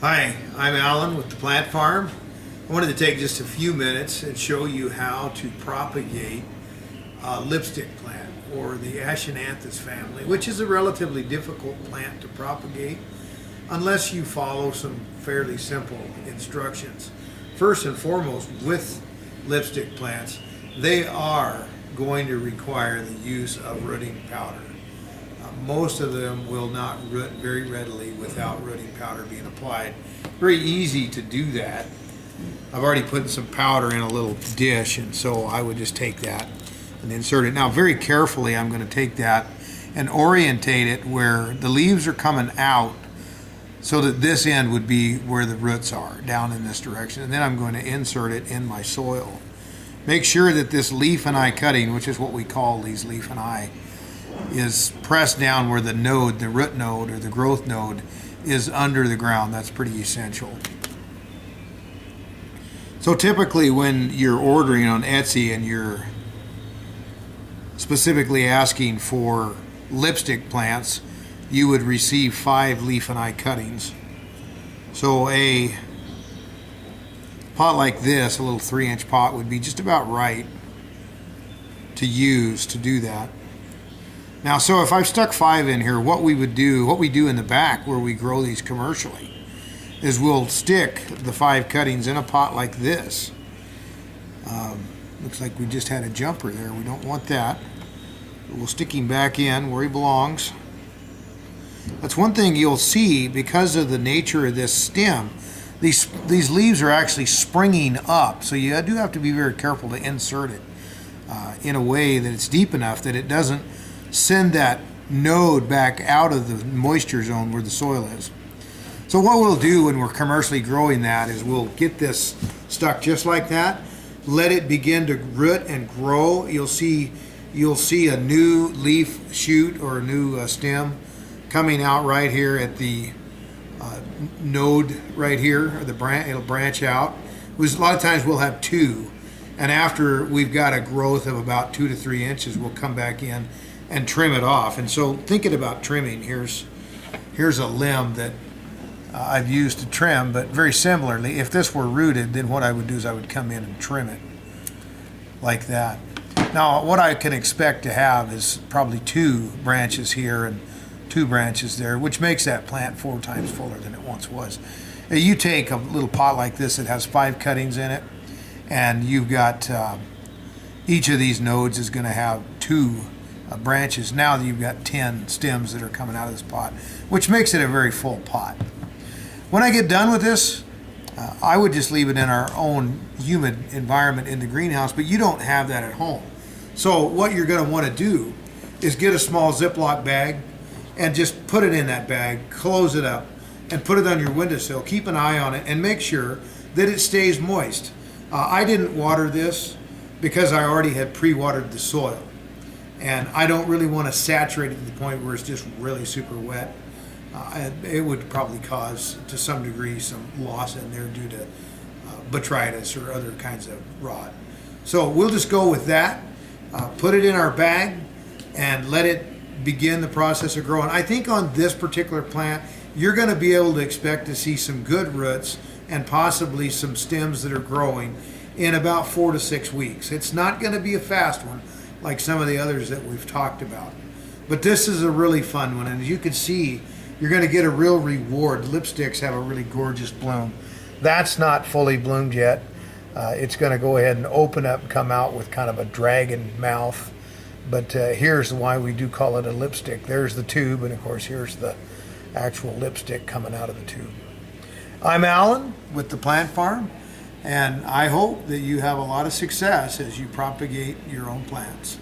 Hi, I'm Alan with the Plant Farm. I wanted to take just a few minutes and show you how to propagate a lipstick plant, or the Aeschynanthus family, which is a relatively difficult plant to propagate unless you follow some fairly simple instructions. First and foremost, with lipstick plants, they are going to require the use of rooting powder. Most of them will not root very readily without rooting powder being applied. Very easy to do that. I've already put some powder in a little dish, and so I would just take that and insert it. Now very carefully I'm going to take that and orientate it where the leaves are coming out, so that this end would be where the roots are, down in this direction. And then I'm going to insert it in my soil. Make sure that this leaf and eye cutting, which is what we call these leaf and eye, is pressed down where the node, the root node or the growth node, is under the ground. That's pretty essential. So typically when you're ordering on Etsy and you're specifically asking for lipstick plants, you would receive 5 leaf and eye cuttings. So a pot like this, a little 3-inch pot, would be just about right to use to do that. Now, so if I've stuck 5 in here, what we do in the back where we grow these commercially, is we'll stick the 5 cuttings in a pot like this. Looks like we just had a jumper there. We don't want that. But we'll stick him back in where he belongs. That's one thing you'll see because of the nature of this stem. These leaves are actually springing up, so you do have to be very careful to insert it in a way that it's deep enough that it doesn't send that node back out of the moisture zone where the soil is. So what we'll do when we're commercially growing that is we'll get this stuck just like that, let it begin to root and grow. You'll see a new leaf shoot or a new stem coming out right here at the node right here, or the branch. It'll branch out. A lot of times we'll have 2, and after we've got a growth of about 2 to 3 inches, we'll come back in and trim it off. And so thinking about trimming, here's a limb that I've used to trim, but very similarly, if this were rooted, then what I would do is I would come in and trim it like that. Now what I can expect to have is probably 2 branches here and 2 branches there, which makes that plant 4 times fuller than it once was. Now, you take a little pot like this that has 5 cuttings in it, and you've got each of these nodes is going to have 2 branches. Now that you've got 10 stems that are coming out of this pot, which makes it a very full pot. When I get done with this, I would just leave it in our own humid environment in the greenhouse, but you don't have that at home. So what you're going to want to do is get a small Ziploc bag and just put it in that bag, close it up, and put it on your windowsill. Keep an eye on it and make sure that it stays moist. I didn't water this because I already had pre-watered the soil. And I don't really want to saturate it to the point where it's just really super wet. It would probably cause, to some degree, some loss in there due to botrytis or other kinds of rot. So we'll just go with that, put it in our bag, and let it begin the process of growing. I think on this particular plant, you're going to be able to expect to see some good roots and possibly some stems that are growing in about 4 to 6 weeks. It's not going to be a fast one like some of the others that we've talked about. But this is a really fun one, and as you can see, you're going to get a real reward. Lipsticks have a really gorgeous bloom. That's not fully bloomed yet. It's going to go ahead and open up and come out with kind of a dragon mouth. But here's why we do call it a lipstick. There's the tube, and of course here's the actual lipstick coming out of the tube. I'm Alan with the Plant Farm, and I hope that you have a lot of success as you propagate your own plants.